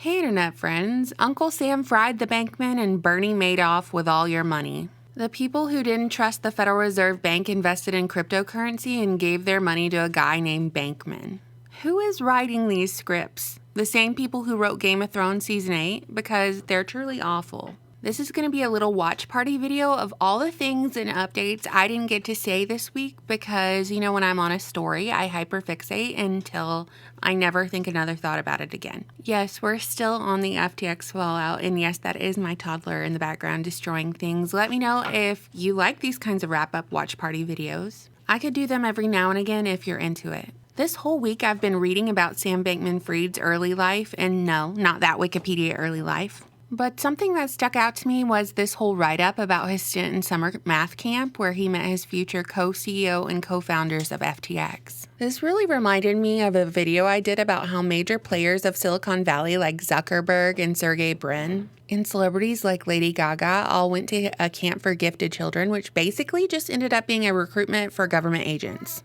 Hey internet friends, Uncle Sam fried the Bankman and Bernie Madoff with all your money. The people who didn't trust the Federal Reserve Bank invested in cryptocurrency and gave their money to a guy named Bankman. Who is writing these scripts? The same people who wrote Game of Thrones Season 8? Because they're truly awful. This is going to be a little watch party video of all the things and updates I didn't get to say this week because, when I'm on a story, I hyperfixate until I never think another thought about it again. Yes, we're still on the FTX fallout, and yes, that is my toddler in the background destroying things. Let me know if you like these kinds of wrap-up watch party videos. I could do them every now and again if you're into it. This whole week I've been reading about Sam Bankman-Fried's early life, and no, not that Wikipedia early life. But something that stuck out to me was this whole write-up about his stint in summer math camp where he met his future co-CEO and co-founders of FTX. This really reminded me of a video I did about how major players of Silicon Valley like Zuckerberg and Sergey Brin and celebrities like Lady Gaga all went to a camp for gifted children, which basically just ended up being a recruitment for government agents.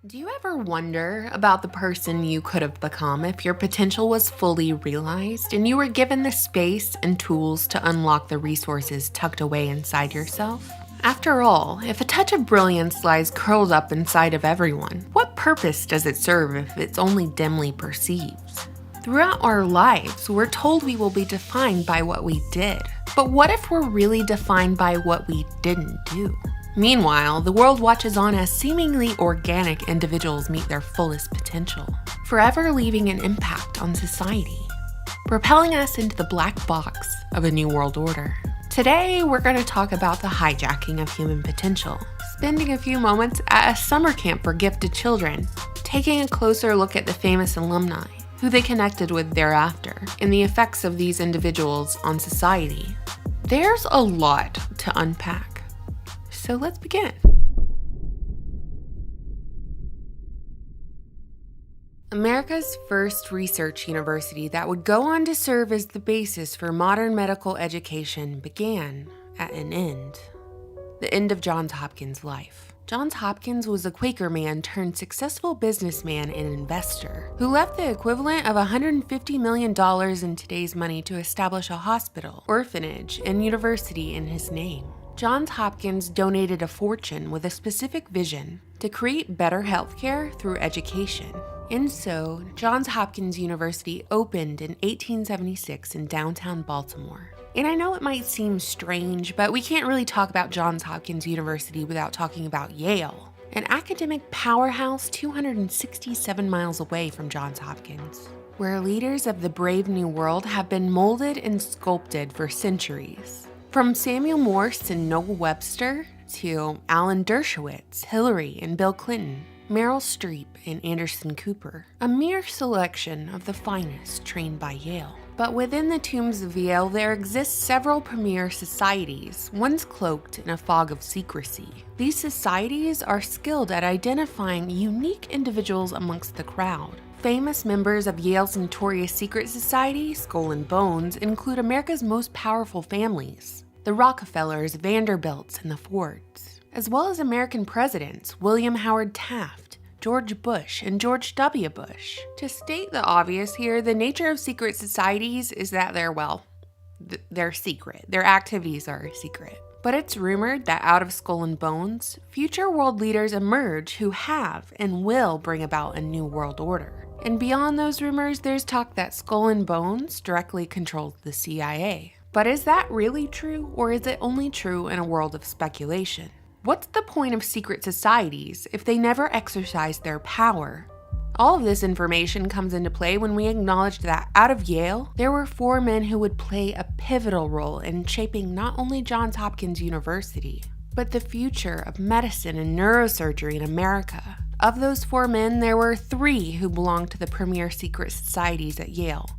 Do you ever wonder about the person you could have become if your potential was fully realized and you were given the space and tools to unlock the resources tucked away inside yourself? After all, if a touch of brilliance lies curled up inside of everyone, what purpose does it serve if it's only dimly perceived? Throughout our lives, we're told we will be defined by what we did. But what if we're really defined by what we didn't do? Meanwhile, the world watches on as seemingly organic individuals meet their fullest potential, forever leaving an impact on society, propelling us into the black box of a new world order. Today, we're going to talk about the hijacking of human potential, spending a few moments at a summer camp for gifted children, taking a closer look at the famous alumni, who they connected with thereafter, and the effects of these individuals on society. There's a lot to unpack. So let's begin. America's first research university that would go on to serve as the basis for modern medical education began at an end. The end of Johns Hopkins' life. Johns Hopkins was a Quaker man turned successful businessman and investor who left the equivalent of $150 million in today's money to establish a hospital, orphanage, and university in his name. Johns Hopkins donated a fortune with a specific vision to create better healthcare through education. And so, Johns Hopkins University opened in 1876 in downtown Baltimore. And I know it might seem strange, but we can't really talk about Johns Hopkins University without talking about Yale, an academic powerhouse 267 miles away from Johns Hopkins, where leaders of the brave new world have been molded and sculpted for centuries. From Samuel Morse and Noah Webster to Alan Dershowitz, Hillary and Bill Clinton, Meryl Streep and Anderson Cooper, a mere selection of the finest trained by Yale. But within the tombs of Yale, there exist several premier societies, once cloaked in a fog of secrecy. These societies are skilled at identifying unique individuals amongst the crowd. Famous members of Yale's notorious secret society, Skull and Bones, include America's most powerful families, the Rockefellers, Vanderbilts, and the Fords, as well as American presidents William Howard Taft, George Bush, and George W. Bush. To state the obvious here, the nature of secret societies is that they're secret. Their activities are secret. But it's rumored that out of Skull and Bones, future world leaders emerge who have and will bring about a new world order. And beyond those rumors, there's talk that Skull and Bones directly controls the CIA. But is that really true, or is it only true in a world of speculation? What's the point of secret societies if they never exercise their power? All of this information comes into play when we acknowledge that out of Yale, there were 4 men who would play a pivotal role in shaping not only Johns Hopkins University, but the future of medicine and neurosurgery in America. Of those 4 men, there were 3 who belonged to the premier secret societies at Yale,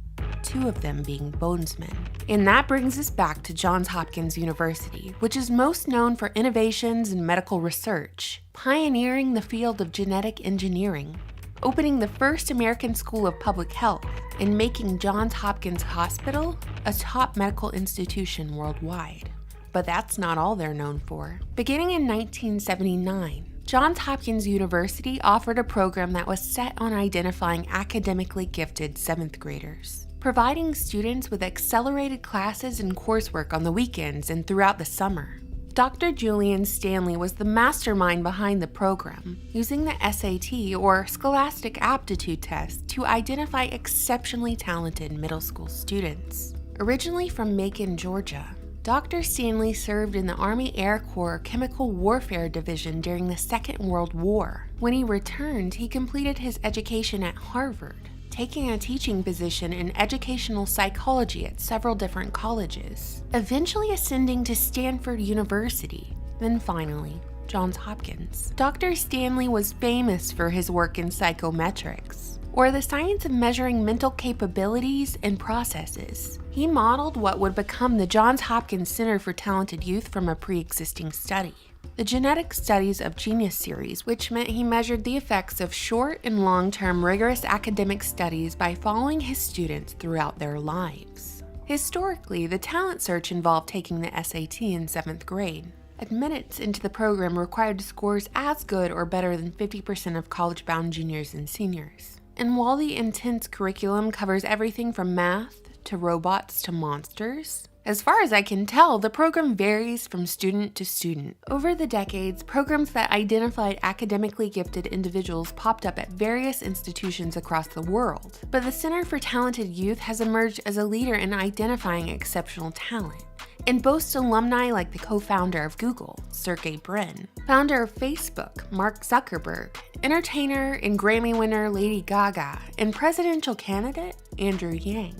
2 of them being Bonesmen. And that brings us back to Johns Hopkins University, which is most known for innovations in medical research, pioneering the field of genetic engineering, opening the first American school of public health, and making Johns Hopkins Hospital a top medical institution worldwide. But that's not all they're known for. Beginning in 1979, Johns Hopkins University offered a program that was set on identifying academically gifted 7th graders, providing students with accelerated classes and coursework on the weekends and throughout the summer. Dr. Julian Stanley was the mastermind behind the program, using the SAT or Scholastic Aptitude Test to identify exceptionally talented middle school students. Originally from Macon, Georgia, Dr. Stanley served in the Army Air Corps Chemical Warfare Division during the Second World War. When he returned, he completed his education at Harvard, taking a teaching position in educational psychology at several different colleges, eventually ascending to Stanford University, then finally, Johns Hopkins. Dr. Stanley was famous for his work in psychometrics, or the science of measuring mental capabilities and processes. He modeled what would become the Johns Hopkins Center for Talented Youth from a pre-existing study, the Genetic Studies of Genius series, which meant he measured the effects of short and long-term rigorous academic studies by following his students throughout their lives. Historically, the talent search involved taking the SAT in 7th grade. Admittance into the program required scores as good or better than 50% of college-bound juniors and seniors. And while the intense curriculum covers everything from math to robots to monsters, as far as I can tell, the program varies from student to student. Over the decades, programs that identified academically gifted individuals popped up at various institutions across the world. But the Center for Talented Youth has emerged as a leader in identifying exceptional talent, and boasts alumni like the co-founder of Google, Sergey Brin, founder of Facebook, Mark Zuckerberg, entertainer and Grammy winner Lady Gaga, and presidential candidate Andrew Yang.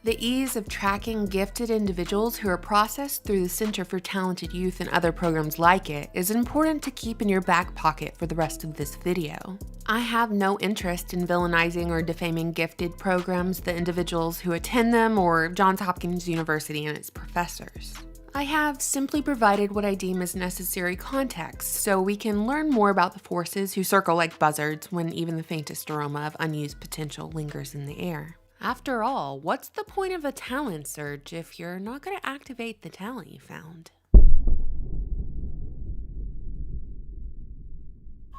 The ease of tracking gifted individuals who are processed through the Center for Talented Youth and other programs like it is important to keep in your back pocket for the rest of this video. I have no interest in villainizing or defaming gifted programs, the individuals who attend them, or Johns Hopkins University and its professors. I have simply provided what I deem as necessary context so we can learn more about the forces who circle like buzzards when even the faintest aroma of unused potential lingers in the air. After all, what's the point of a talent search if you're not going to activate the talent you found?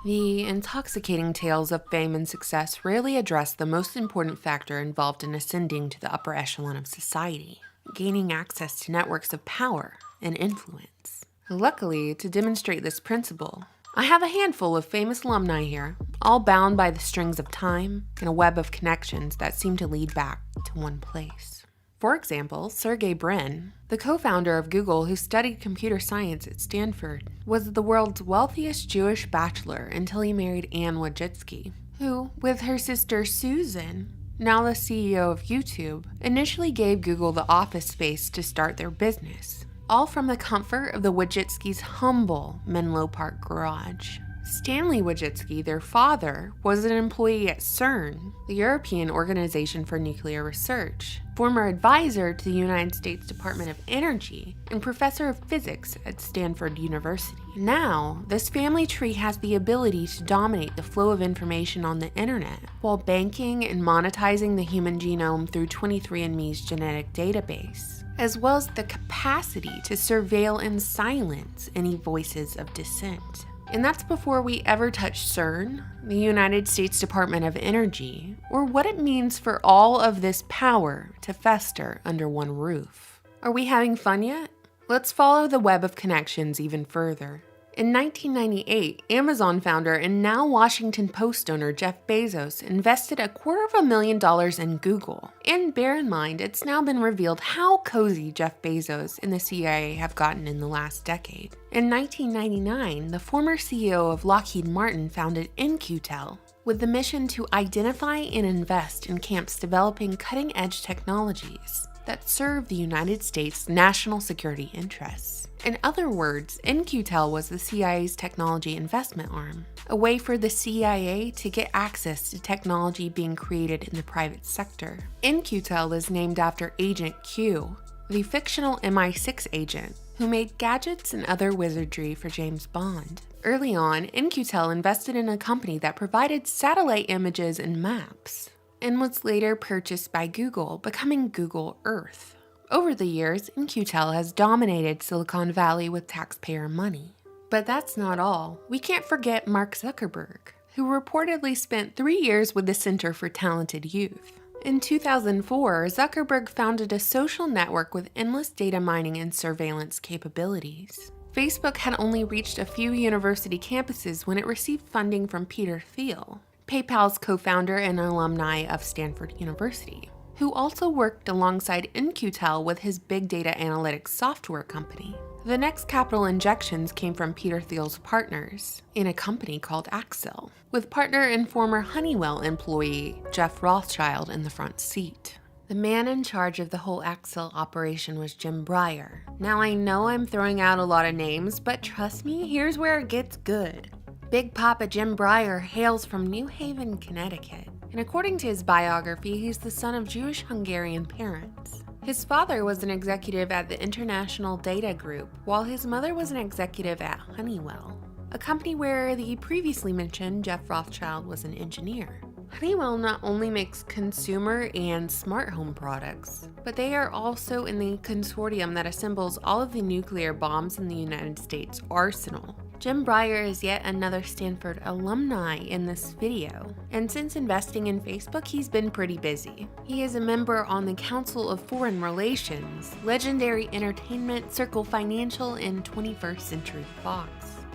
The intoxicating tales of fame and success rarely address the most important factor involved in ascending to the upper echelon of society, gaining access to networks of power and influence. Luckily, to demonstrate this principle, I have a handful of famous alumni here, all bound by the strings of time and a web of connections that seem to lead back to one place. For example, Sergey Brin, the co-founder of Google who studied computer science at Stanford, was the world's wealthiest Jewish bachelor until he married Anne Wojcicki, who, with her sister Susan, now the CEO of YouTube, initially gave Google the office space to start their business, all from the comfort of the Wojcicki's humble Menlo Park garage. Stanley Wojcicki, their father, was an employee at CERN, the European Organization for Nuclear Research, former advisor to the United States Department of Energy, and professor of physics at Stanford University. Now, this family tree has the ability to dominate the flow of information on the internet, while banking and monetizing the human genome through 23andMe's genetic database, as well as the capacity to surveil and silence any voices of dissent. And that's before we ever touch CERN, the United States Department of Energy, or what it means for all of this power to fester under one roof. Are we having fun yet? Let's follow the web of connections even further. In 1998, Amazon founder and now Washington Post owner Jeff Bezos invested $250,000 in Google. And bear in mind, it's now been revealed how cozy Jeff Bezos and the CIA have gotten in the last decade. In 1999, the former CEO of Lockheed Martin founded In-Q-Tel with the mission to identify and invest in camps developing cutting-edge technologies that serve the United States' national security interests. In other words, In-Q-Tel was the CIA's technology investment arm, a way for the CIA to get access to technology being created in the private sector. In-Q-Tel is named after Agent Q, the fictional MI6 agent who made gadgets and other wizardry for James Bond. Early on, In-Q-Tel invested in a company that provided satellite images and maps, and was later purchased by Google, becoming Google Earth. Over the years, In-Q-Tel has dominated Silicon Valley with taxpayer money. But that's not all. We can't forget Mark Zuckerberg, who reportedly spent 3 years with the Center for Talented Youth. In 2004, Zuckerberg founded a social network with endless data mining and surveillance capabilities. Facebook had only reached a few university campuses when it received funding from Peter Thiel, PayPal's co-founder and alumni of Stanford University, who also worked alongside In-Q-Tel with his big data analytics software company. The next capital injections came from Peter Thiel's partners in a company called Axel, with partner and former Honeywell employee Jeff Rothschild in the front seat. The man in charge of the whole Axel operation was Jim Breyer. Now I know I'm throwing out a lot of names, but trust me, here's where it gets good. Big Papa Jim Breyer hails from New Haven, Connecticut, and according to his biography, he's the son of Jewish-Hungarian parents. His father was an executive at the International Data Group, while his mother was an executive at Honeywell, a company where the previously mentioned Jeff Rothschild was an engineer. Honeywell not only makes consumer and smart home products, but they are also in the consortium that assembles all of the nuclear bombs in the United States arsenal. Jim Breyer is yet another Stanford alumni in this video, and since investing in Facebook, he's been pretty busy. He is a member on the Council of Foreign Relations, Legendary Entertainment, Circle Financial, and 21st Century Fox.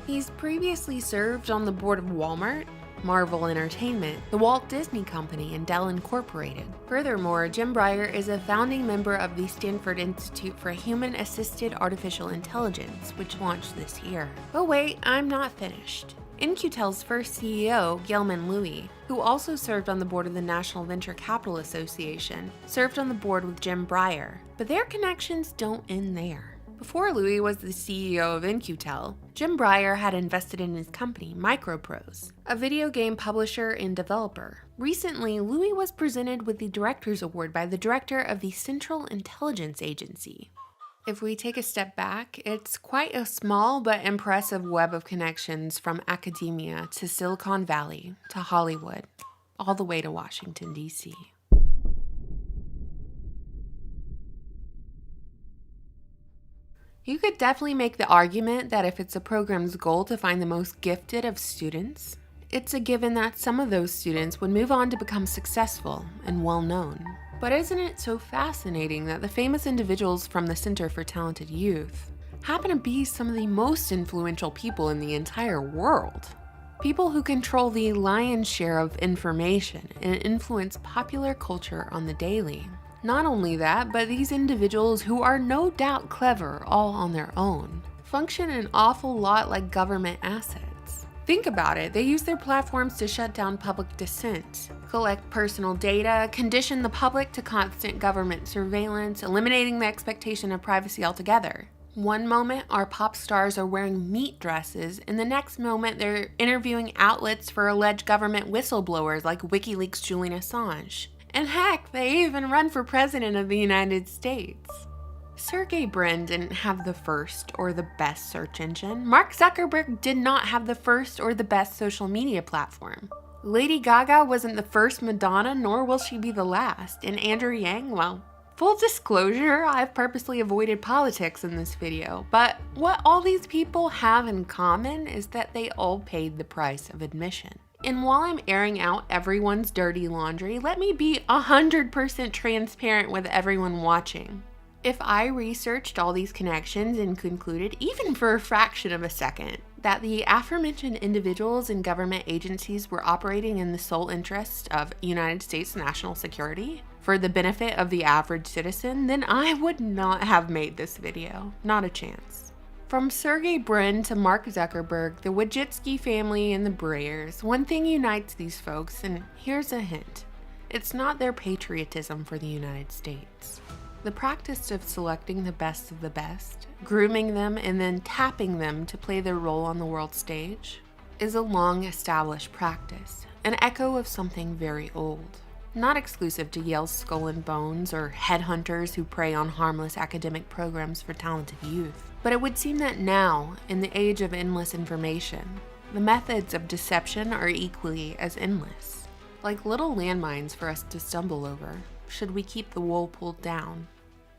He's previously served on the board of Walmart, Marvel Entertainment, the Walt Disney Company, and Dell Incorporated. Furthermore, Jim Breyer is a founding member of the Stanford Institute for Human-Assisted Artificial Intelligence, which launched this year. But wait, I'm not finished. In-Q-Tel's first CEO, Gelman Louie, who also served on the board of the National Venture Capital Association, served on the board with Jim Breyer. But their connections don't end there. Before Louie was the CEO of In-Q-Tel, Jim Breyer had invested in his company, Microprose, a video game publisher and developer. Recently, Louie was presented with the Director's Award by the director of the Central Intelligence Agency. If we take a step back, it's quite a small but impressive web of connections from academia to Silicon Valley to Hollywood, all the way to Washington, D.C. You could definitely make the argument that if it's a program's goal to find the most gifted of students, it's a given that some of those students would move on to become successful and well-known. But isn't it so fascinating that the famous individuals from the Center for Talented Youth happen to be some of the most influential people in the entire world? People who control the lion's share of information and influence popular culture on the daily. Not only that, but these individuals, who are no doubt clever all on their own, function an awful lot like government assets. Think about it, they use their platforms to shut down public dissent, collect personal data, condition the public to constant government surveillance, eliminating the expectation of privacy altogether. One moment, our pop stars are wearing meat dresses, and the next moment they're interviewing outlets for alleged government whistleblowers like WikiLeaks' Julian Assange. And heck, they even run for president of the United States. Sergey Brin didn't have the first or the best search engine. Mark Zuckerberg did not have the first or the best social media platform. Lady Gaga wasn't the first Madonna, nor will she be the last. And Andrew Yang, well, full disclosure, I've purposely avoided politics in this video, but what all these people have in common is that they all paid the price of admission. And while I'm airing out everyone's dirty laundry, let me be 100% transparent with everyone watching. If I researched all these connections and concluded, even for a fraction of a second, that the aforementioned individuals and government agencies were operating in the sole interest of United States national security for the benefit of the average citizen, then I would not have made this video. Not a chance. From Sergey Brin to Mark Zuckerberg, the Wojcicki family, and the Breyers, one thing unites these folks, and here's a hint. It's not their patriotism for the United States. The practice of selecting the best of the best, grooming them, and then tapping them to play their role on the world stage is a long-established practice, an echo of something very old. Not exclusive to Yale's Skull and Bones or headhunters who prey on harmless academic programs for talented youth. But it would seem that now, in the age of endless information, the methods of deception are equally as endless. Like little landmines for us to stumble over, should we keep the wool pulled down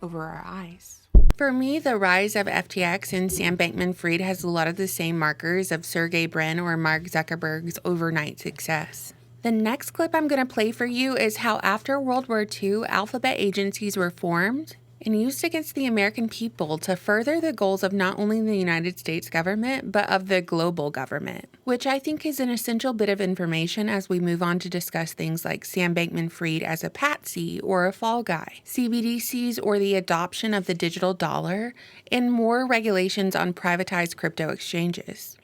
over our eyes. For me, the rise of FTX and Sam Bankman-Fried has a lot of the same markers of Sergey Brin or Mark Zuckerberg's overnight success. The next clip I'm going to play for you is how after World War II, alphabet agencies were formed and used against the American people to further the goals of not only the United States government, but of the global government, which I think is an essential bit of information as we move on to discuss things like Sam Bankman-Fried as a patsy or a fall guy, CBDCs or the adoption of the digital dollar, and more regulations on privatized crypto exchanges.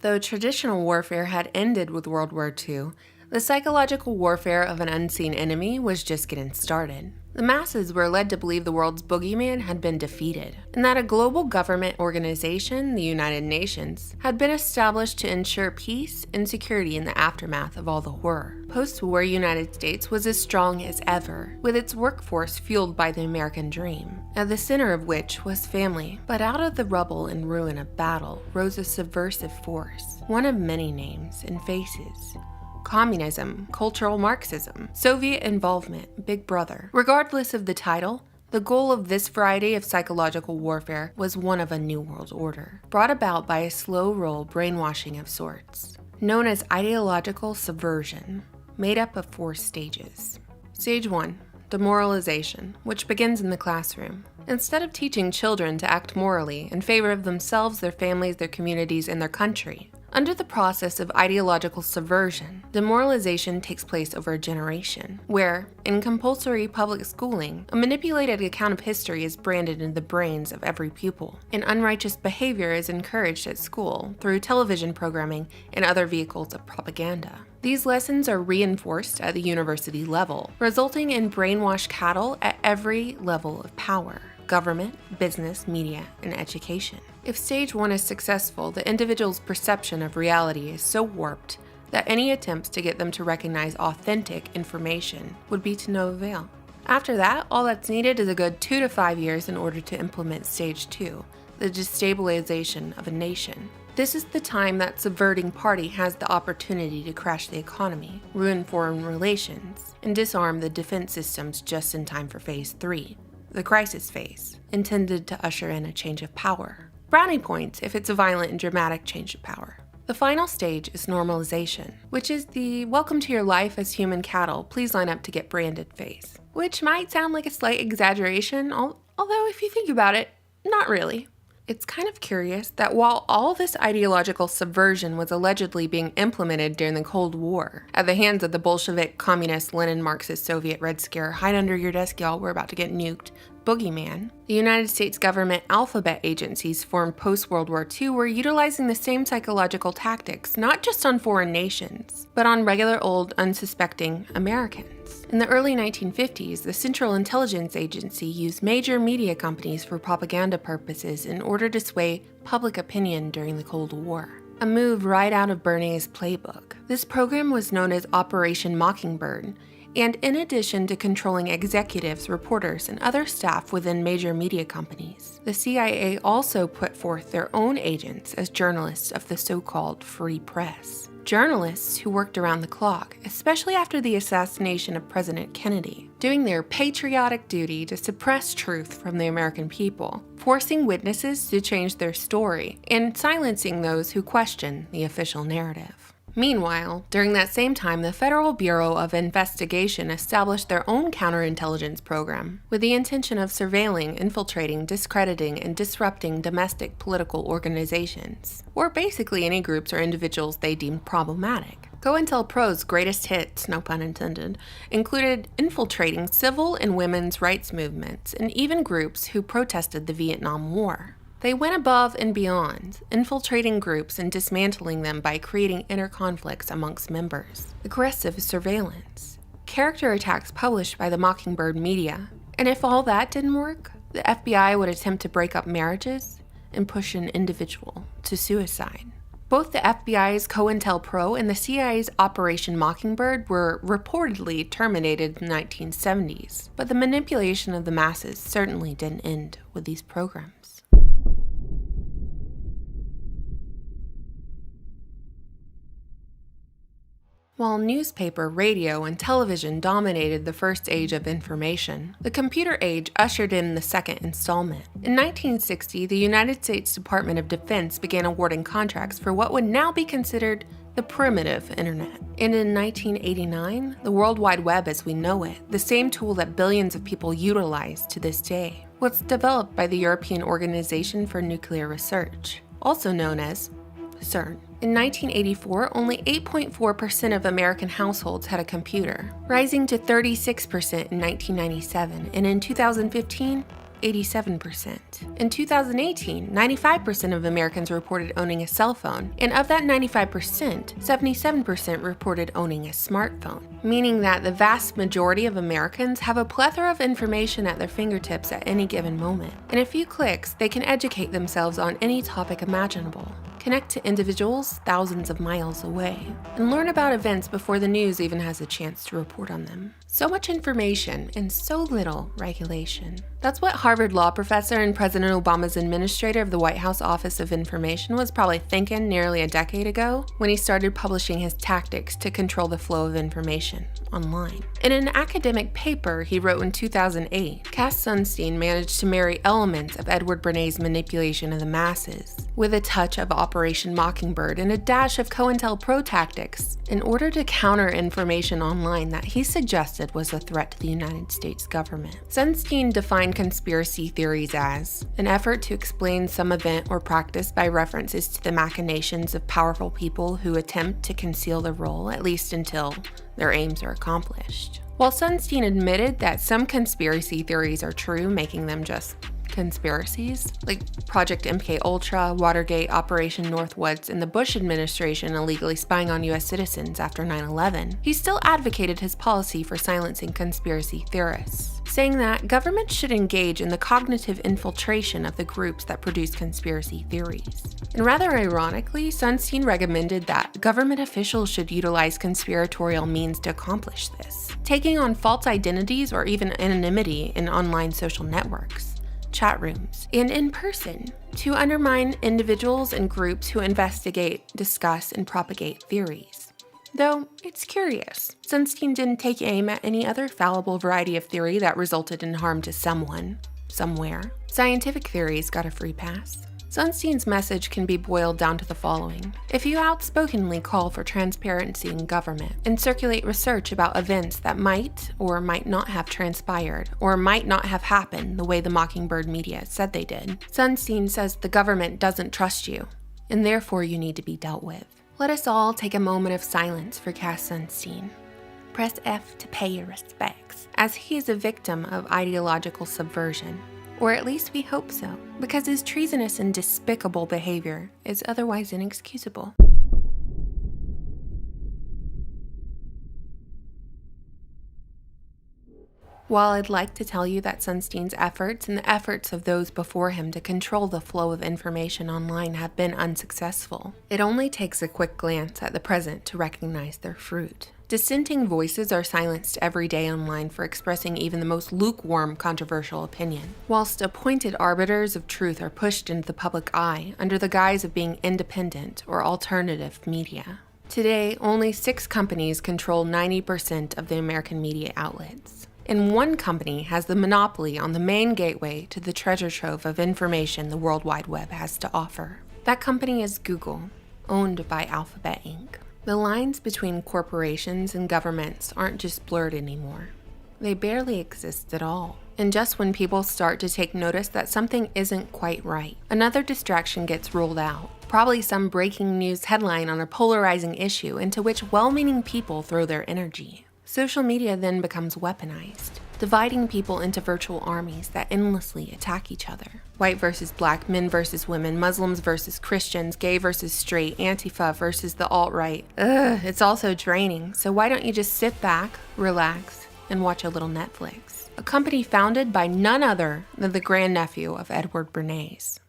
Though traditional warfare had ended with World War II, the psychological warfare of an unseen enemy was just getting started. The masses were led to believe the world's boogeyman had been defeated, and that a global government organization, the United Nations, had been established to ensure peace and security in the aftermath of all the horror. Post-war United States was as strong as ever, with its workforce fueled by the American dream, at the center of which was family. But out of the rubble and ruin of battle rose a subversive force, one of many names and faces. Communism, cultural Marxism, Soviet involvement, Big Brother. Regardless of the title, the goal of this variety of psychological warfare was one of a new world order, brought about by a slow roll brainwashing of sorts, known as ideological subversion, made up of 4 stages. Stage 1. Demoralization, which begins in the classroom. Instead of teaching children to act morally in favor of themselves, their families, their communities, and their country, under the process of ideological subversion, demoralization takes place over a generation, where, in compulsory public schooling, a manipulated account of history is branded into the brains of every pupil, and unrighteous behavior is encouraged at school through television programming and other vehicles of propaganda. These lessons are reinforced at the university level, resulting in brainwashed cattle at every level of power: government, business, media, and education. If stage 1 is successful, the individual's perception of reality is so warped that any attempts to get them to recognize authentic information would be to no avail. After that, all that's needed is a good 2 to 5 years in order to implement stage 2, the destabilization of a nation. This is the time that subverting party has the opportunity to crash the economy, ruin foreign relations, and disarm the defense systems just in time for phase 3. The crisis phase, intended to usher in a change of power. Brownie points if it's a violent and dramatic change of power. The final stage is normalization, which is the welcome to your life as human cattle, please line up to get branded phase. Which might sound like a slight exaggeration, although if you think about it, not really. It's kind of curious that while all this ideological subversion was allegedly being implemented during the Cold War, at the hands of the Bolshevik, Communist, Lenin, Marxist, Soviet, Red Scare, hide under your desk y'all, we're about to get nuked, boogeyman, the United States government alphabet agencies formed post-World War II were utilizing the same psychological tactics, not just on foreign nations, but on regular old, unsuspecting Americans. In the early 1950s, the Central Intelligence Agency used major media companies for propaganda purposes in order to sway public opinion during the Cold War. A move right out of Bernays' playbook. This program was known as Operation Mockingbird, and in addition to controlling executives, reporters, and other staff within major media companies, the CIA also put forth their own agents as journalists of the so-called free press. Journalists who worked around the clock, especially after the assassination of President Kennedy, doing their patriotic duty to suppress truth from the American people, forcing witnesses to change their story, and silencing those who question the official narrative. Meanwhile, during that same time, the Federal Bureau of Investigation established their own counterintelligence program with the intention of surveilling, infiltrating, discrediting, and disrupting domestic political organizations, or basically any groups or individuals they deemed problematic. COINTELPRO's greatest hits, no pun intended, included infiltrating civil and women's rights movements and even groups who protested the Vietnam War. They went above and beyond, infiltrating groups and dismantling them by creating inner conflicts amongst members, aggressive surveillance, character attacks published by the Mockingbird media, and if all that didn't work, the FBI would attempt to break up marriages and push an individual to suicide. Both the FBI's COINTELPRO and the CIA's Operation Mockingbird were reportedly terminated in the 1970s, but the manipulation of the masses certainly didn't end with these programs. While newspaper, radio, and television dominated the first age of information, the computer age ushered in the second installment. In 1960, the United States Department of Defense began awarding contracts for what would now be considered the primitive internet. And in 1989, the World Wide Web as we know it, the same tool that billions of people utilize to this day, was developed by the European Organization for Nuclear Research, also known as CERN. In 1984, only 8.4% of American households had a computer, rising to 36% in 1997, and in 2015, 87%. In 2018, 95% of Americans reported owning a cell phone, and of that 95%, 77% reported owning a smartphone, meaning that the vast majority of Americans have a plethora of information at their fingertips at any given moment. In a few clicks, they can educate themselves on any topic imaginable, connect to individuals thousands of miles away, and learn about events before the news even has a chance to report on them. So much information and so little regulation. That's what Harvard law professor and President Obama's administrator of the White House Office of Information was probably thinking nearly a decade ago when he started publishing his tactics to control the flow of information online. In an academic paper he wrote in 2008, Cass Sunstein managed to marry elements of Edward Bernays' manipulation of the masses with a touch of Operation Mockingbird and a dash of COINTELPRO tactics in order to counter information online that he suggested was a threat to the United States government. Sunstein defined conspiracy theories as an effort to explain some event or practice by references to the machinations of powerful people who attempt to conceal the role, at least until their aims are accomplished. While Sunstein admitted that some conspiracy theories are true, making them just conspiracies, like Project MKUltra, Watergate, Operation Northwoods, and the Bush administration illegally spying on U.S. citizens after 9/11, he still advocated his policy for silencing conspiracy theorists, saying that governments should engage in the cognitive infiltration of the groups that produce conspiracy theories. And rather ironically, Sunstein recommended that government officials should utilize conspiratorial means to accomplish this, taking on false identities or even anonymity in online social networks, chat rooms, and in person to undermine individuals and groups who investigate, discuss, and propagate theories. Though, it's curious, Sunstein didn't take aim at any other fallible variety of theory that resulted in harm to someone, somewhere. Scientific theories got a free pass. Sunstein's message can be boiled down to the following. If you outspokenly call for transparency in government and circulate research about events that might or might not have transpired or might not have happened the way the Mockingbird media said they did, Sunstein says the government doesn't trust you, and therefore you need to be dealt with. Let us all take a moment of silence for Cass Sunstein. Press F to pay your respects, as he is a victim of ideological subversion. Or at least we hope so, because his treasonous and despicable behavior is otherwise inexcusable. While I'd like to tell you that Sunstein's efforts and the efforts of those before him to control the flow of information online have been unsuccessful, it only takes a quick glance at the present to recognize their fruit. Dissenting voices are silenced every day online for expressing even the most lukewarm, controversial opinion, whilst appointed arbiters of truth are pushed into the public eye under the guise of being independent or alternative media. Today, only 6 companies control 90% of the American media outlets, and one company has the monopoly on the main gateway to the treasure trove of information the World Wide Web has to offer. That company is Google, owned by Alphabet Inc. The lines between corporations and governments aren't just blurred anymore. They barely exist at all. And just when people start to take notice that something isn't quite right, another distraction gets ruled out. Probably some breaking news headline on a polarizing issue into which well-meaning people throw their energy. Social media then becomes weaponized, dividing people into virtual armies that endlessly attack each other. White versus black, men versus women, Muslims versus Christians, gay versus straight, Antifa versus the alt-right. It's also draining, so why don't you just sit back, relax, and watch a little Netflix? A company founded by none other than the grandnephew of Edward Bernays.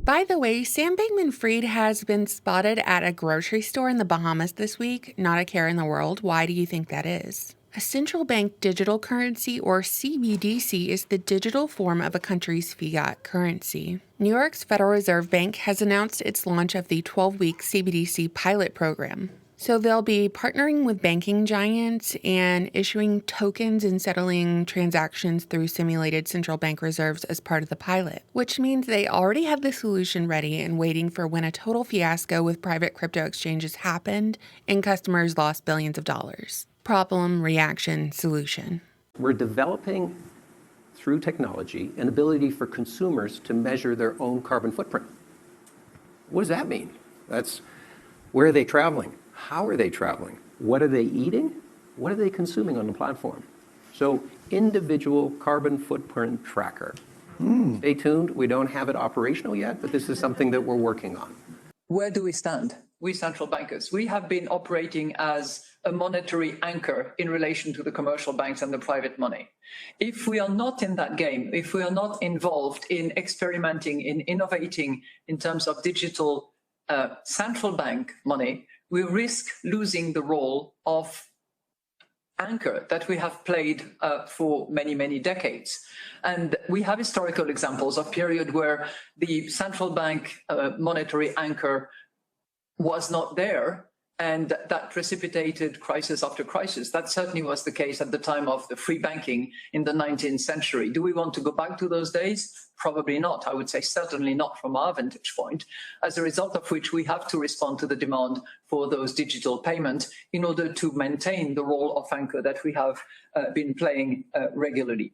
By the way, Sam Bankman-Fried has been spotted at a grocery store in the Bahamas this week. Not a care in the world. Why do you think that is? A central bank digital currency, or CBDC, is the digital form of a country's fiat currency. New York's Federal Reserve Bank has announced its launch of the 12-week CBDC pilot program. So they'll be partnering with banking giants and issuing tokens and settling transactions through simulated central bank reserves as part of the pilot, which means they already have the solution ready and waiting for when a total fiasco with private crypto exchanges happened and customers lost billions of dollars. Problem, reaction, solution. We're developing, through technology, an ability for consumers to measure their own carbon footprint. What does that mean? Where are they traveling? How are they traveling? What are they eating? What are they consuming on the platform? So, individual carbon footprint tracker. Stay tuned. We don't have it operational yet, but this is something that we're working on. Where do we stand? We central bankers, we have been operating as a monetary anchor in relation to the commercial banks and the private money. If we are not in that game, if we are not involved in experimenting, in innovating in terms of digital central bank money, we risk losing the role of anchor that we have played for many, many decades. And we have historical examples of period where the central bank monetary anchor was not there, and that precipitated crisis after crisis. That certainly was the case at the time of the free banking in the 19th century. Do we want to go back to those days? Probably not. I would say certainly not from our vantage point, as a result of which we have to respond to the demand for those digital payments in order to maintain the role of anchor that we have been playing regularly.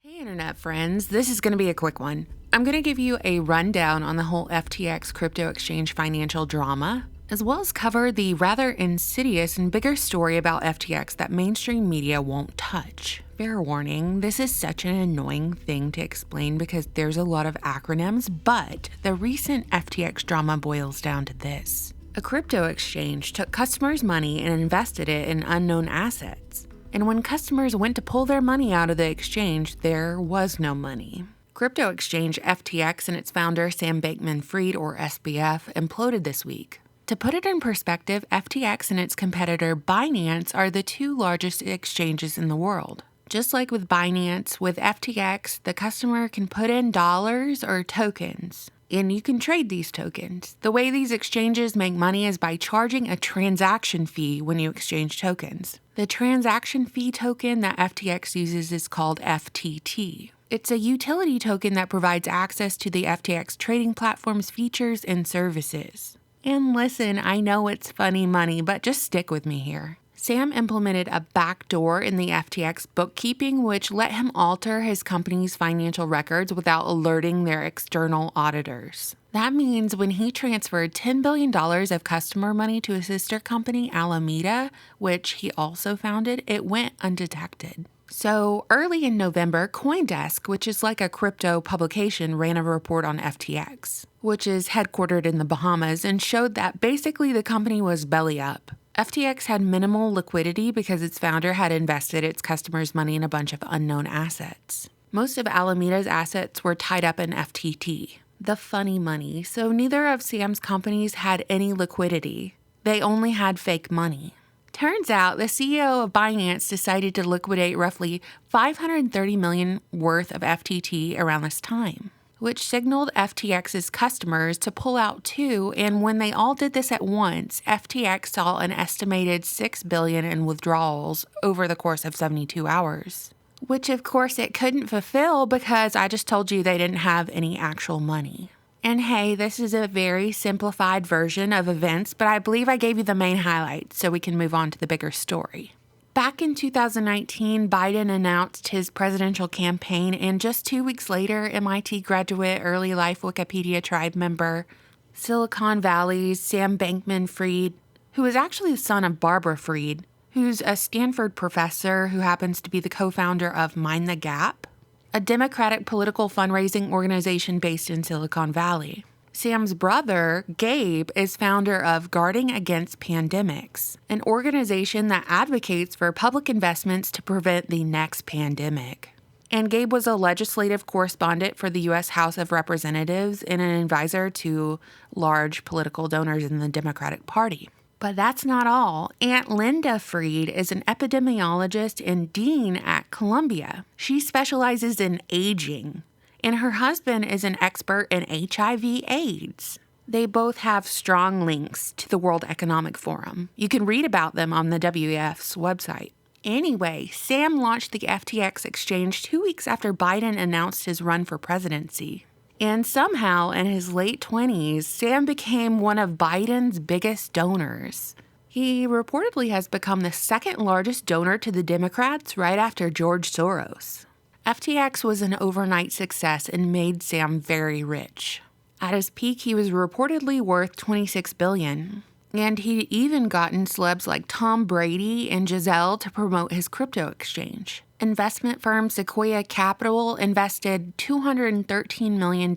Hey Internet friends, this is going to be a quick one. I'm going to give you a rundown on the whole FTX crypto exchange financial drama, as well as cover the rather insidious and bigger story about FTX that mainstream media won't touch. Fair warning, this is such an annoying thing to explain because there's a lot of acronyms, but the recent FTX drama boils down to this. A crypto exchange took customers' money and invested it in unknown assets. And when customers went to pull their money out of the exchange, there was no money. Crypto exchange FTX and its founder Sam Bankman-Fried, or SBF, imploded this week. To put it in perspective, FTX and its competitor Binance are the two largest exchanges in the world. Just like with Binance, with FTX, the customer can put in dollars or tokens, and you can trade these tokens. The way these exchanges make money is by charging a transaction fee when you exchange tokens. The transaction fee token that FTX uses is called FTT. It's a utility token that provides access to the FTX trading platform's features and services. And listen, I know it's funny money, but just stick with me here. Sam implemented a backdoor in the FTX bookkeeping, which let him alter his company's financial records without alerting their external auditors. That means when he transferred $10 billion of customer money to a sister company, Alameda, which he also founded, it went undetected. So early in November, CoinDesk, which is like a crypto publication, ran a report on FTX, which is headquartered in the Bahamas, and showed that basically the company was belly up. FTX had minimal liquidity because its founder had invested its customers' money in a bunch of unknown assets. Most of Alameda's assets were tied up in FTT, the funny money, so neither of Sam's companies had any liquidity. They only had fake money. Turns out the CEO of Binance decided to liquidate roughly $530 million worth of FTT around this time, which signaled FTX's customers to pull out too, and when they all did this at once, FTX saw an estimated $6 billion in withdrawals over the course of 72 hours. Which of course it couldn't fulfill because I just told you they didn't have any actual money. And hey, this is a very simplified version of events, but I believe I gave you the main highlights so we can move on to the bigger story. Back in 2019, Biden announced his presidential campaign, and just 2 weeks later, MIT graduate, early life Wikipedia tribe member, Silicon Valley's Sam Bankman-Fried, who is actually the son of Barbara Fried, who's a Stanford professor who happens to be the co-founder of Mind the Gap, a Democratic political fundraising organization based in Silicon Valley. Sam's brother, Gabe, is founder of Guarding Against Pandemics, an organization that advocates for public investments to prevent the next pandemic. And Gabe was a legislative correspondent for the U.S. House of Representatives and an advisor to large political donors in the Democratic Party. But that's not all. Aunt Linda Fried is an epidemiologist and dean at Columbia. She specializes in aging, and her husband is an expert in HIV/AIDS. They both have strong links to the World Economic Forum. You can read about them on the WEF's website. Anyway, Sam launched the FTX exchange 2 weeks after Biden announced his run for presidency. And somehow, in his late 20s, Sam became one of Biden's biggest donors. He reportedly has become the second largest donor to the Democrats right after George Soros. FTX was an overnight success and made Sam very rich. At his peak, he was reportedly worth $26 billion. And he'd even gotten celebs like Tom Brady and Giselle to promote his crypto exchange. Investment firm Sequoia Capital invested $213 million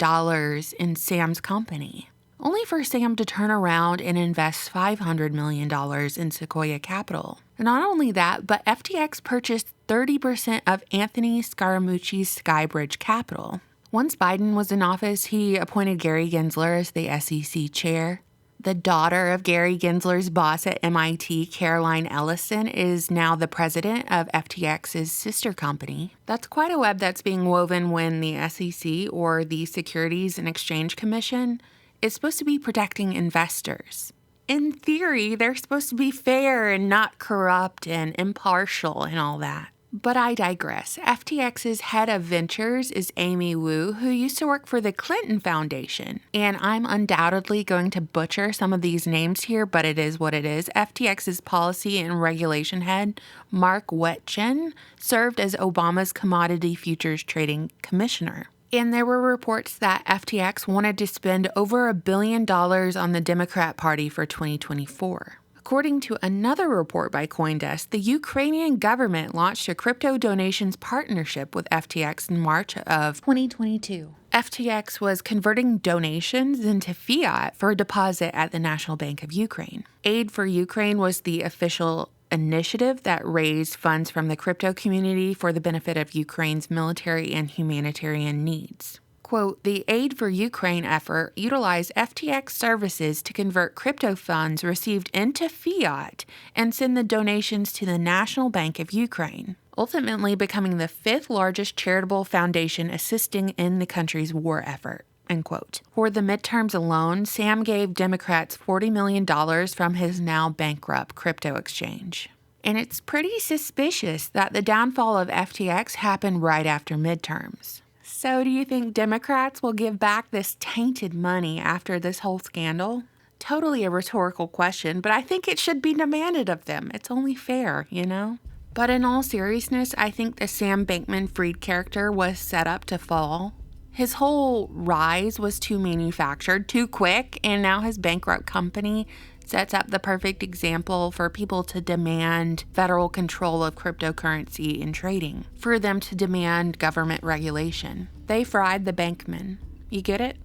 in Sam's company, only for Sam to turn around and invest $500 million in Sequoia Capital. And not only that, but FTX purchased 30% of Anthony Scaramucci's Skybridge Capital. Once Biden was in office, he appointed Gary Gensler as the SEC chair. The daughter of Gary Gensler's boss at MIT, Caroline Ellison, is now the president of FTX's sister company. That's quite a web that's being woven when the SEC, or the Securities and Exchange Commission, is supposed to be protecting investors. In theory, they're supposed to be fair and not corrupt and impartial and all that. But I digress. FTX's head of ventures is Amy Wu, who used to work for the Clinton Foundation. And I'm undoubtedly going to butcher some of these names here, but it is what it is. FTX's policy and regulation head, Mark Wetchen, served as Obama's commodity futures trading commissioner. And there were reports that FTX wanted to spend over $1 billion on the Democrat Party for 2024. According to another report by CoinDesk, the Ukrainian government launched a crypto donations partnership with FTX in March of 2022. FTX was converting donations into fiat for a deposit at the National Bank of Ukraine. Aid for Ukraine was the official initiative that raised funds from the crypto community for the benefit of Ukraine's military and humanitarian needs. Quote, the Aid for Ukraine effort utilized FTX services to convert crypto funds received into fiat and send the donations to the National Bank of Ukraine, ultimately becoming the 5th largest charitable foundation assisting in the country's war effort. End quote. For the midterms alone, Sam gave Democrats $40 million from his now bankrupt crypto exchange. And it's pretty suspicious that the downfall of FTX happened right after midterms. So do you think Democrats will give back this tainted money after this whole scandal? Totally a rhetorical question, but I think it should be demanded of them. It's only fair, you know? But in all seriousness, I think the Sam Bankman-Fried character was set up to fall. His whole rise was too manufactured, too quick, and now his bankrupt company sets up the perfect example for people to demand federal control of cryptocurrency and trading, for them to demand government regulation. They fried the Bankman. You get it?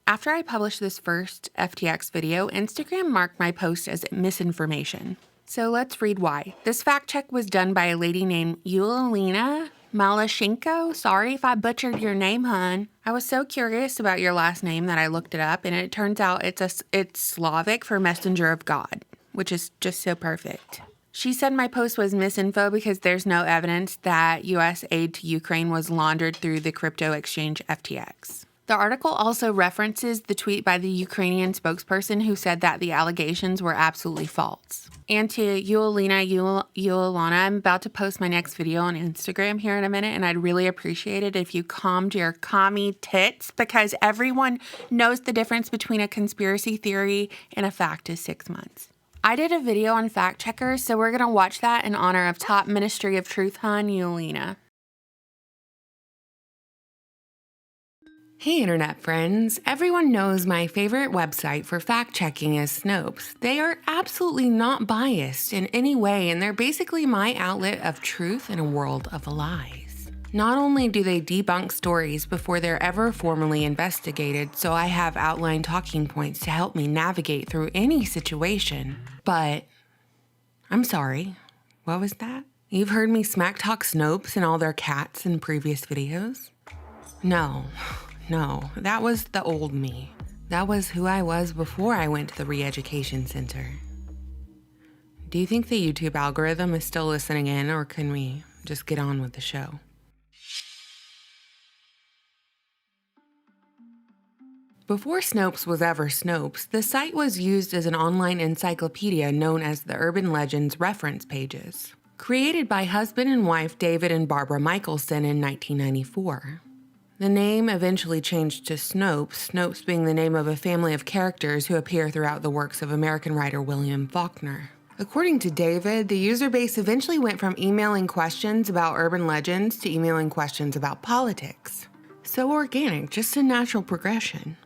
After I published this first FTX video, Instagram marked my post as misinformation. So let's read why. This fact check was done by a lady named Yulia Malashenko. Sorry if I butchered your name, hun. I was so curious about your last name that I looked it up, and it turns out it's Slavic for messenger of God, which is just so perfect. She said my post was misinfo because there's no evidence that U.S. aid to Ukraine was laundered through the crypto exchange FTX. The article also references the tweet by the Ukrainian spokesperson who said that the allegations were absolutely false. And to Yulina, I'm about to post my next video on Instagram here in a minute, and I'd really appreciate it if you calmed your commie tits, because everyone knows the difference between a conspiracy theory and a fact is 6 months. I did a video on fact checkers, so we're going to watch that in honor of top Ministry of Truth hun, Yulina. Hey internet friends, everyone knows my favorite website for fact-checking is Snopes. They are absolutely not biased in any way, and they're basically my outlet of truth in a world of lies. Not only do they debunk stories before they're ever formally investigated, so I have outlined talking points to help me navigate through any situation, but I'm sorry, what was that? You've heard me smack talk Snopes and all their cats in previous videos? No, that was the old me. That was who I was before I went to the re-education center. Do you think the YouTube algorithm is still listening in, or can we just get on with the show? Before Snopes was ever Snopes, the site was used as an online encyclopedia known as the Urban Legends Reference Pages, created by husband and wife David and Barbara Michelson in 1994. The name eventually changed to Snopes, Snopes being the name of a family of characters who appear throughout the works of American writer William Faulkner. According to David, the user base eventually went from emailing questions about urban legends to emailing questions about politics. So organic, just a natural progression.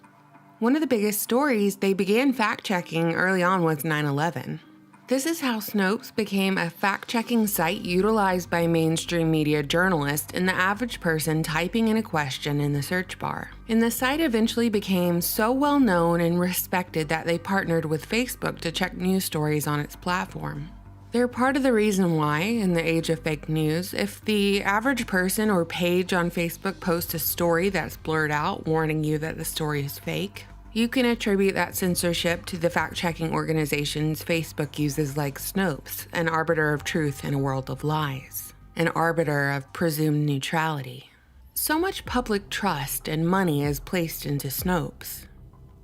One of the biggest stories they began fact-checking early on was 9/11. This is how Snopes became a fact-checking site utilized by mainstream media journalists and the average person typing in a question in the search bar. And the site eventually became so well known and respected that they partnered with Facebook to check news stories on its platform. They're part of the reason why, in the age of fake news, if the average person or page on Facebook posts a story that's blurred out warning you that the story is fake, you can attribute that censorship to the fact-checking organizations Facebook uses like Snopes, an arbiter of truth in a world of lies, an arbiter of presumed neutrality. So much public trust and money is placed into Snopes.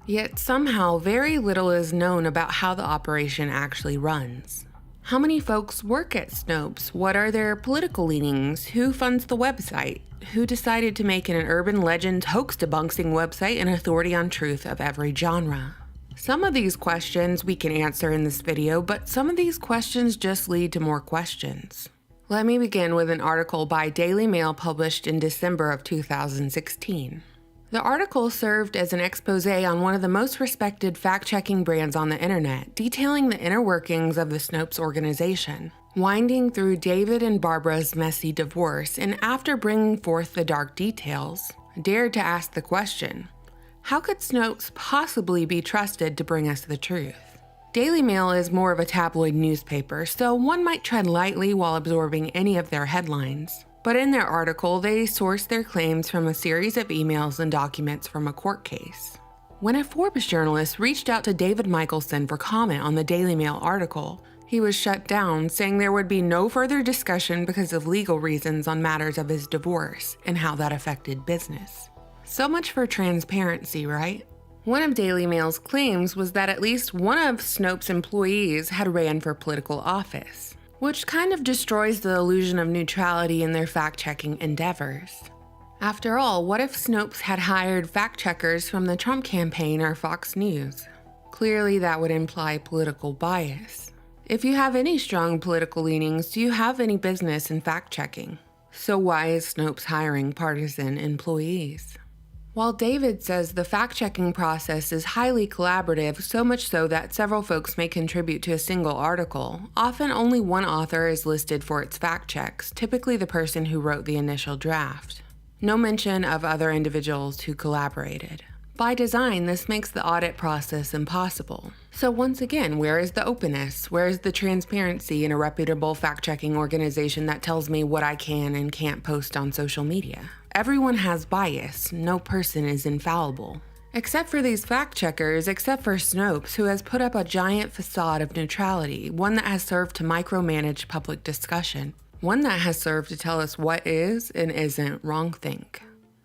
Yet somehow very little is known about how the operation actually runs. How many folks work at Snopes? What are their political leanings? Who funds the website? Who decided to make it an urban legend hoax debunking website and authority on truth of every genre? Some of these questions we can answer in this video, but some of these questions just lead to more questions. Let me begin with an article by Daily Mail published in December of 2016. The article served as an expose on one of the most respected fact-checking brands on the internet, detailing the inner workings of the Snopes organization, winding through David and Barbara's messy divorce, and after bringing forth the dark details, dared to ask the question, how could Snopes possibly be trusted to bring us the truth? Daily Mail is more of a tabloid newspaper, so one might tread lightly while absorbing any of their headlines. But in their article, they sourced their claims from a series of emails and documents from a court case. When a Forbes journalist reached out to David Michelson for comment on the Daily Mail article, he was shut down, saying there would be no further discussion because of legal reasons on matters of his divorce and how that affected business. So much for transparency, right? One of Daily Mail's claims was that at least one of Snopes' employees had ran for political office, which kind of destroys the illusion of neutrality in their fact-checking endeavors. After all, what if Snopes had hired fact-checkers from the Trump campaign or Fox News? Clearly that would imply political bias. If you have any strong political leanings, do you have any business in fact-checking? So why is Snopes hiring partisan employees? While David says the fact-checking process is highly collaborative, so much so that several folks may contribute to a single article, often only one author is listed for its fact checks, typically the person who wrote the initial draft. No mention of other individuals who collaborated. By design, this makes the audit process impossible. So once again, where is the openness? Where is the transparency in a reputable fact-checking organization that tells me what I can and can't post on social media? Everyone has bias. No person is infallible. Except for these fact-checkers, except for Snopes, who has put up a giant facade of neutrality, one that has served to micromanage public discussion, one that has served to tell us what is and isn't wrongthink.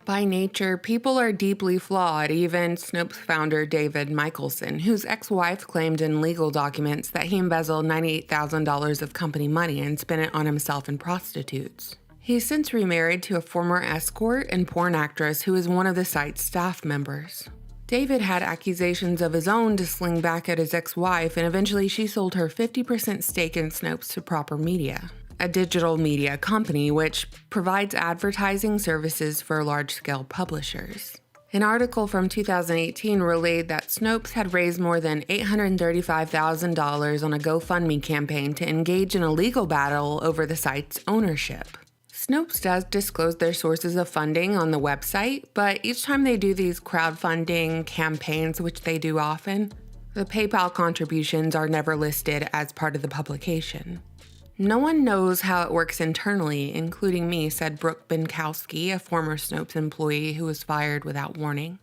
By nature, people are deeply flawed, even Snopes founder David Michelson, whose ex-wife claimed in legal documents that he embezzled $98,000 of company money and spent it on himself and prostitutes. He's since remarried to a former escort and porn actress who is one of the site's staff members. David had accusations of his own to sling back at his ex-wife, and eventually she sold her 50% stake in Snopes to Proper Media, a digital media company which provides advertising services for large-scale publishers. An article from 2018 relayed that Snopes had raised more than $835,000 on a GoFundMe campaign to engage in a legal battle over the site's ownership. Snopes does disclose their sources of funding on the website, but each time they do these crowdfunding campaigns, which they do often, the PayPal contributions are never listed as part of the publication. No one knows how it works internally, including me, said Brooke Binkowski, a former Snopes employee who was fired without warning.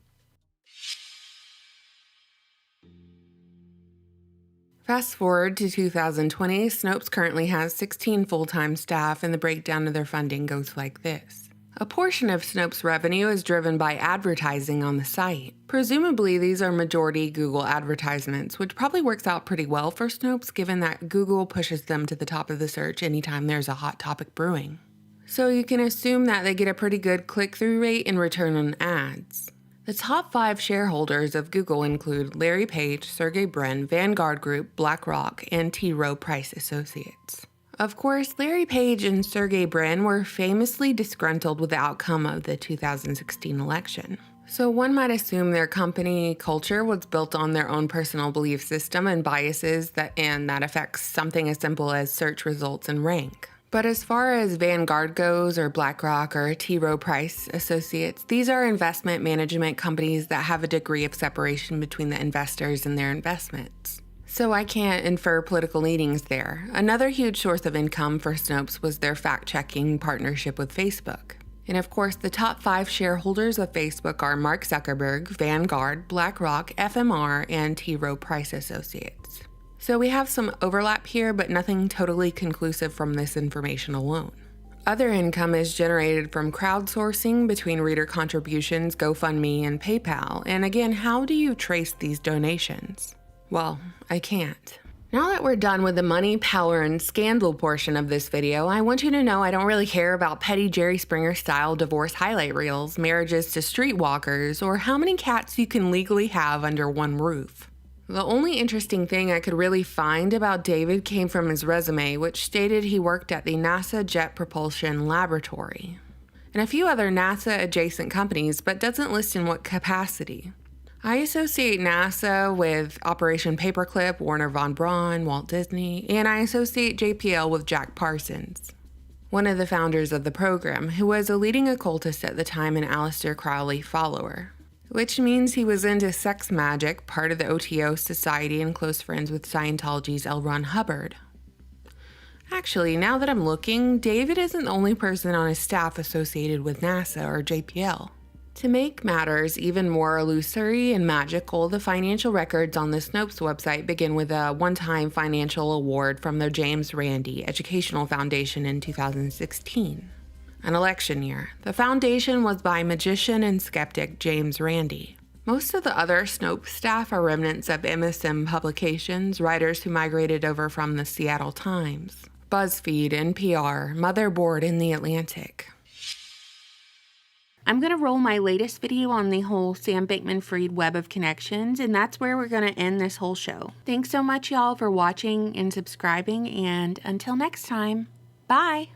Fast forward to 2020, Snopes currently has 16 full-time staff, and the breakdown of their funding goes like this. A portion of Snopes' revenue is driven by advertising on the site. Presumably, these are majority Google advertisements, which probably works out pretty well for Snopes given that Google pushes them to the top of the search anytime there's a hot topic brewing. So you can assume that they get a pretty good click-through rate in return on ads. The top 5 shareholders of Google include Larry Page, Sergey Brin, Vanguard Group, BlackRock, and T. Rowe Price Associates. Of course, Larry Page and Sergey Brin were famously disgruntled with the outcome of the 2016 election. So one might assume their company culture was built on their own personal belief system and biases that affects something as simple as search results and rank. But as far as Vanguard goes, or BlackRock, or T. Rowe Price Associates, these are investment management companies that have a degree of separation between the investors and their investments. So I can't infer political leanings there. Another huge source of income for Snopes was their fact-checking partnership with Facebook. And of course, the top 5 shareholders of Facebook are Mark Zuckerberg, Vanguard, BlackRock, FMR, and T. Rowe Price Associates. So we have some overlap here, but nothing totally conclusive from this information alone. Other income is generated from crowdsourcing between reader contributions, GoFundMe, and PayPal. And again, how do you trace these donations? Well, I can't. Now that we're done with the money, power, and scandal portion of this video, I want you to know I don't really care about petty Jerry Springer-style divorce highlight reels, marriages to streetwalkers, or how many cats you can legally have under one roof. The only interesting thing I could really find about David came from his resume, which stated he worked at the NASA Jet Propulsion Laboratory and a few other NASA-adjacent companies, but doesn't list in what capacity. I associate NASA with Operation Paperclip, Warner Von Braun, Walt Disney, and I associate JPL with Jack Parsons, one of the founders of the program, who was a leading occultist at the time and Aleister Crowley follower. Which means he was into sex magic, part of the OTO Society, and close friends with Scientology's L. Ron Hubbard. Actually, now that I'm looking, David isn't the only person on his staff associated with NASA or JPL. To make matters even more illusory and magical, the financial records on the Snopes website begin with a one-time financial award from the James Randi Educational Foundation in 2016. An election year. The foundation was by magician and skeptic James Randi. Most of the other Snopes staff are remnants of MSM Publications, writers who migrated over from the Seattle Times, BuzzFeed, NPR, Motherboard, and The Atlantic. I'm going to roll my latest video on the whole Sam Bankman-Fried web of connections, and that's where we're going to end this whole show. Thanks so much, y'all, for watching and subscribing, and until next time, bye!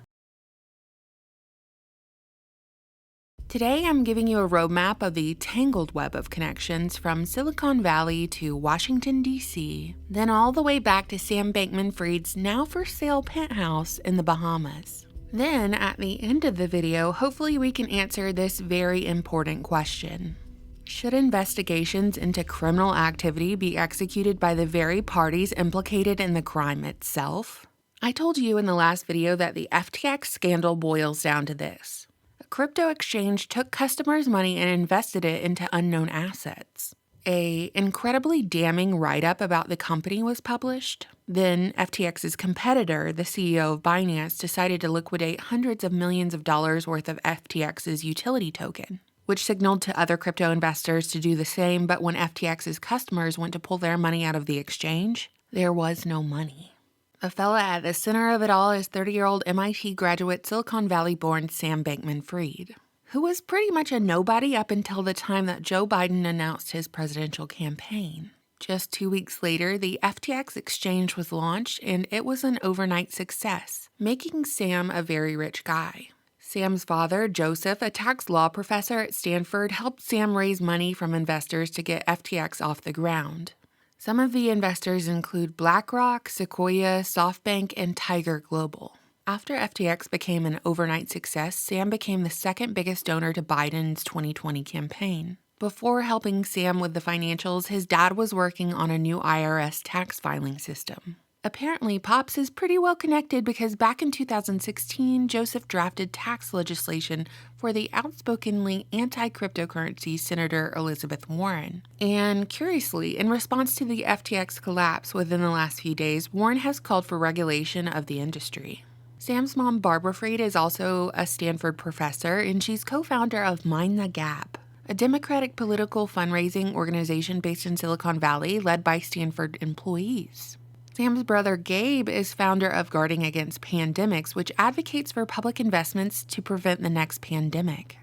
Today, I'm giving you a roadmap of the tangled web of connections from Silicon Valley to Washington, D.C., then all the way back to Sam Bankman-Fried's now-for-sale penthouse in the Bahamas. Then, at the end of the video, hopefully we can answer this very important question. Should investigations into criminal activity be executed by the very parties implicated in the crime itself? I told you in the last video that the FTX scandal boils down to this. A crypto exchange took customers' money and invested it into unknown assets. An incredibly damning write-up about the company was published. Then FTX's competitor, the CEO of Binance, decided to liquidate hundreds of millions of dollars worth of FTX's utility token, which signaled to other crypto investors to do the same, but when FTX's customers went to pull their money out of the exchange, there was no money. The fella at the center of it all is 30-year-old MIT graduate Silicon Valley-born Sam Bankman-Fried, who was pretty much a nobody up until the time that Joe Biden announced his presidential campaign. Just 2 weeks later, the FTX exchange was launched, and it was an overnight success, making Sam a very rich guy. Sam's father, Joseph, a tax law professor at Stanford, helped Sam raise money from investors to get FTX off the ground. Some of the investors include BlackRock, Sequoia, SoftBank, and Tiger Global. After FTX became an overnight success, Sam became the second biggest donor to Biden's 2020 campaign. Before helping Sam with the financials, his dad was working on a new IRS tax filing system. Apparently, Pops is pretty well connected because back in 2016, Joseph drafted tax legislation for the outspokenly anti-cryptocurrency Senator Elizabeth Warren. And curiously, in response to the FTX collapse within the last few days, Warren has called for regulation of the industry. Sam's mom, Barbara Fried, is also a Stanford professor, and she's co-founder of Mind the Gap, a Democratic political fundraising organization based in Silicon Valley led by Stanford employees. Sam's brother Gabe is founder of Guarding Against Pandemics, which advocates for public investments to prevent the next pandemic.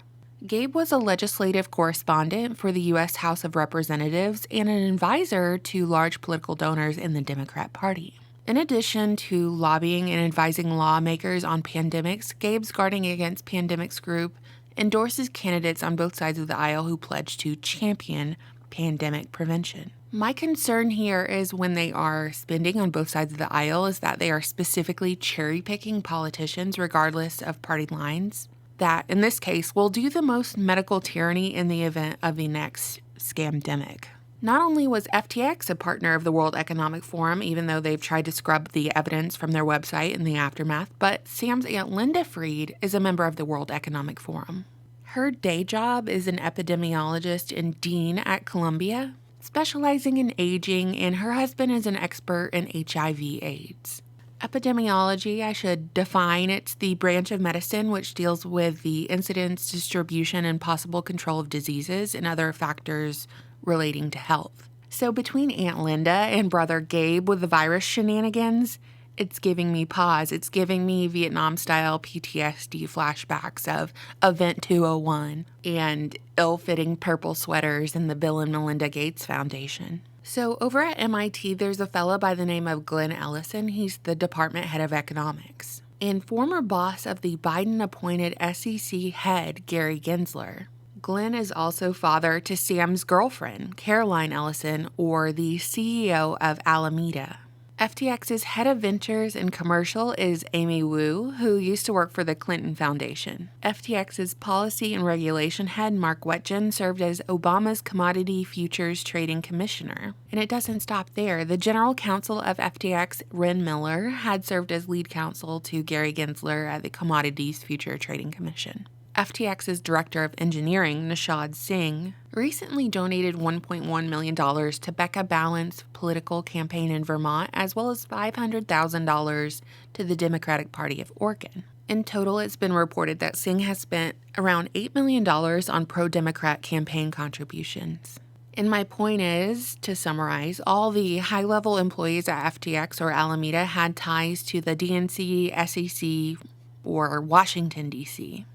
Gabe was a legislative correspondent for the U.S. House of Representatives and an advisor to large political donors in the Democrat Party. In addition to lobbying and advising lawmakers on pandemics, Gabe's Guarding Against Pandemics group endorses candidates on both sides of the aisle who pledge to champion pandemic prevention. My concern here is when they are spending on both sides of the aisle is that they are specifically cherry-picking politicians regardless of party lines that, in this case, will do the most medical tyranny in the event of the next scamdemic. Not only was FTX a partner of the World Economic Forum, even though they've tried to scrub the evidence from their website in the aftermath, but Sam's Aunt Linda Fried is a member of the World Economic Forum. Her day job is an epidemiologist and dean at Columbia, specializing in aging, and her husband is an expert in HIV/AIDS. Epidemiology, I should define, it's the branch of medicine which deals with the incidence, distribution, and possible control of diseases and other factors relating to health. So between Aunt Linda and Brother Gabe with the virus shenanigans, it's giving me pause. It's giving me Vietnam-style PTSD flashbacks of Event 201 and ill-fitting purple sweaters in the Bill and Melinda Gates Foundation. So over at MIT, there's a fellow by the name of Glenn Ellison. He's the department head of economics and former boss of the Biden-appointed SEC head, Gary Gensler. Glenn is also father to Sam's girlfriend, Caroline Ellison, or the CEO of Alameda. FTX's head of ventures and commercial is Amy Wu, who used to work for the Clinton Foundation. FTX's policy and regulation head, Mark Wetjen, served as Obama's commodity futures trading commissioner. And it doesn't stop there. The general counsel of FTX, Ren Miller, had served as lead counsel to Gary Gensler at the Commodities Future Trading Commission. FTX's director of engineering, Nishad Singh, recently donated $1.1 million to Becca Balance political campaign in Vermont, as well as $500,000 to the Democratic Party of Oregon. In total, it's been reported that Singh has spent around $8 million on pro-Democrat campaign contributions. And my point is, to summarize, all the high-level employees at FTX or Alameda had ties to the DNC, SEC, or Washington, D.C.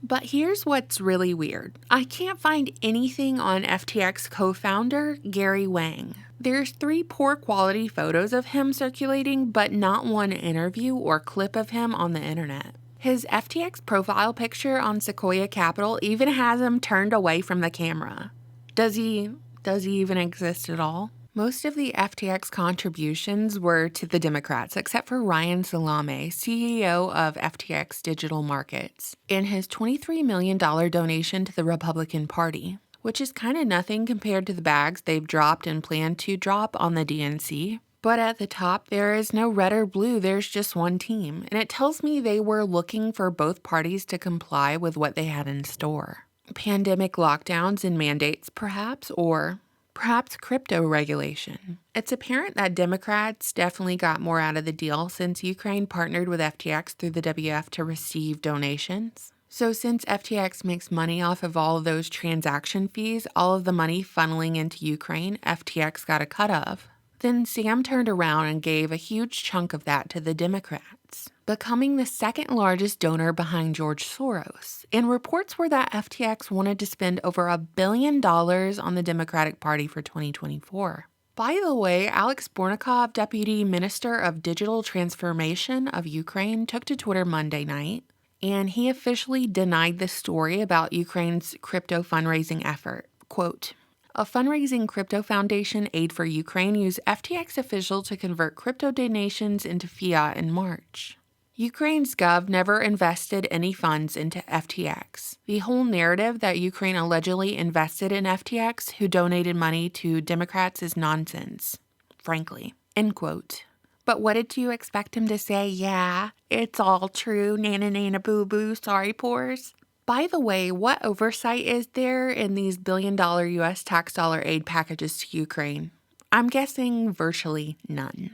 But here's what's really weird. I can't find anything on FTX co-founder Gary Wang. There's 3 poor quality photos of him circulating, but not one interview or clip of him on the internet. His FTX profile picture on Sequoia Capital even has him turned away from the camera. Does he even exist at all? Most of the FTX contributions were to the Democrats, except for Ryan Salame, CEO of FTX Digital Markets, and his $23 million donation to the Republican Party, which is kind of nothing compared to the bags they've dropped and plan to drop on the DNC. But at the top, there is no red or blue, there's just one team, and it tells me they were looking for both parties to comply with what they had in store. Pandemic lockdowns and mandates, perhaps, or perhaps crypto regulation. It's apparent that Democrats definitely got more out of the deal since Ukraine partnered with FTX through the WF to receive donations. So since FTX makes money off of all of those transaction fees, all of the money funneling into Ukraine, FTX got a cut of. Then Sam turned around and gave a huge chunk of that to the Democrats, becoming the second largest donor behind George Soros. And reports were that FTX wanted to spend over $1 billion on the Democratic Party for 2024. By the way, Alex Bornikov, Deputy Minister of Digital Transformation of Ukraine, took to Twitter Monday night, and he officially denied the story about Ukraine's crypto fundraising effort. Quote, "A fundraising crypto foundation, Aid for Ukraine, used FTX official to convert crypto donations into fiat in March. Ukraine's gov never invested any funds into FTX. The whole narrative that Ukraine allegedly invested in FTX, who donated money to Democrats, is nonsense, frankly." End quote. But what did you expect him to say? Yeah, it's all true, nana nana boo boo, sorry pores. By the way, what oversight is there in these billion-dollar U.S. tax dollar aid packages to Ukraine? I'm guessing virtually none.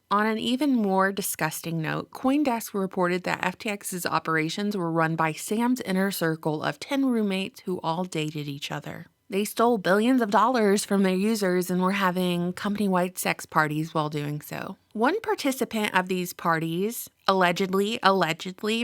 On an even more disgusting note, CoinDesk reported that FTX's operations were run by Sam's inner circle of 10 roommates who all dated each other. They stole billions of dollars from their users and were having company-wide sex parties while doing so. One participant of these parties, allegedly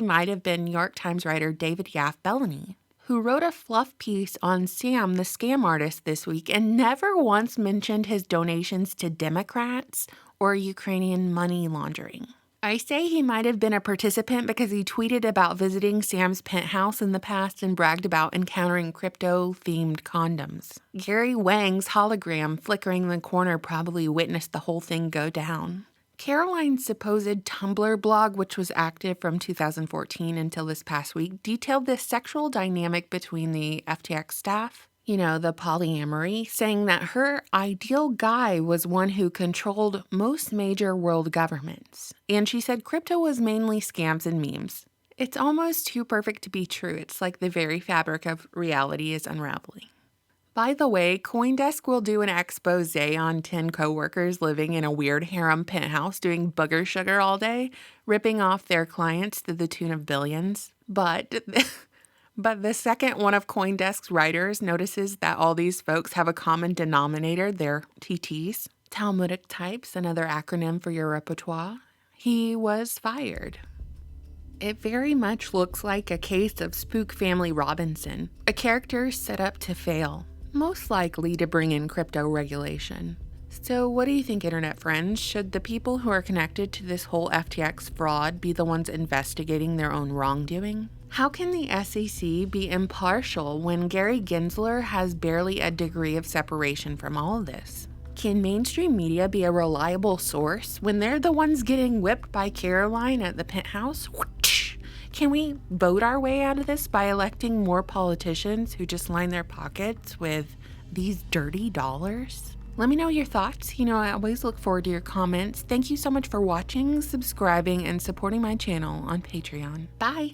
might have been New York Times writer David Bellany, who wrote a fluff piece on Sam, the scam artist, this week and never once mentioned his donations to Democrats or Ukrainian money laundering. I say he might have been a participant because he tweeted about visiting Sam's penthouse in the past and bragged about encountering crypto-themed condoms. Gary Wang's hologram flickering in the corner probably witnessed the whole thing go down. Caroline's supposed Tumblr blog, which was active from 2014 until this past week, detailed this sexual dynamic between the FTX staff, the polyamory, saying that her ideal guy was one who controlled most major world governments. And she said crypto was mainly scams and memes. It's almost too perfect to be true. It's like the very fabric of reality is unraveling. By the way, CoinDesk will do an expose on 10 coworkers living in a weird harem penthouse doing booger sugar all day, ripping off their clients to the tune of billions. But the second one of CoinDesk's writers notices that all these folks have a common denominator, they're TTs, Talmudic types, another acronym for your repertoire, he was fired. It very much looks like a case of Spook Family Robinson, a character set up to fail, most likely to bring in crypto regulation. So what do you think, internet friends? Should the people who are connected to this whole FTX fraud be the ones investigating their own wrongdoing? How can the SEC be impartial when Gary Gensler has barely a degree of separation from all of this? Can mainstream media be a reliable source when they're the ones getting whipped by Caroline at the penthouse? Can we vote our way out of this by electing more politicians who just line their pockets with these dirty dollars? Let me know your thoughts. I always look forward to your comments. Thank you so much for watching, subscribing, and supporting my channel on Patreon. Bye!